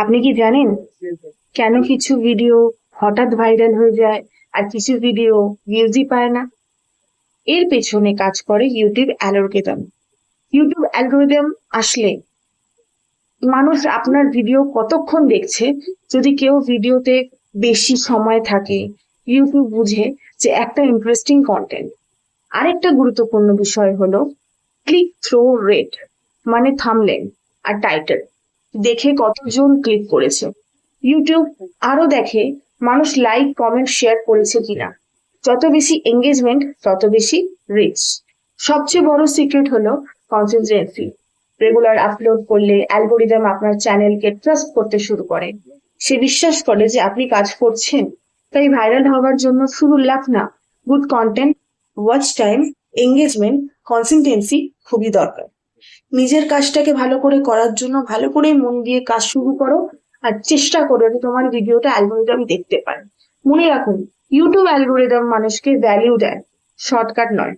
আপনি কি জানেন কেন কিছু ভিডিও হঠাৎ ভাইরাল হয়ে যায় আর কিছু ভিডিও ভিউজই পায় না? এর পেছনে কাজ করে ইউটিউব অ্যালগরিদম। ইউটিউব অ্যালগরিদম আসলে মানুষ আপনার ভিডিও কতক্ষণ দেখছে, যদি কেউ ভিডিওতে বেশি সময় থাকে, ইউটিউব বুঝে যে একটা ইন্টারেস্টিং কন্টেন্ট। আরেকটা গুরুত্বপূর্ণ বিষয় হলো ক্লিক থ্রো রেট, মানে থাম্বনেল আর টাইটেল দেখে কতজন ক্লিক করেছে। ইউটিউব আরো দেখে মানুষ লাইক কমেন্ট শেয়ার করেছে কিনা। যত বেশি এঙ্গেজমেন্ট তত বেশি রিচ। সবচেয়ে বড় সিক্রেট হলো কনসিস্টেন্সি। রেগুলার আপলোড করলে অ্যালগোরিদম আপনার চ্যানেলকে ট্রাস্ট করতে শুরু করে। সে বিশ্বাস করে যে আপনি কাজ করছেন। তাই ভাইরাল হওয়ার জন্য শুধু লাভ না, good content, watch time, engagement, consistency খুবই দরকার। নিজের কাজটাকে ভালো করে করার জন্য ভালো করে মন দিয়ে কাজ শুরু করো, আর চেষ্টা করো যে তোমার ভিডিওটা অ্যালগোরিদম দেখতে পারে। মনে রাখুন, ইউটিউব অ্যালগোরিদম মানুষকে ভ্যালিউ দেয়, শর্টকাট নয়।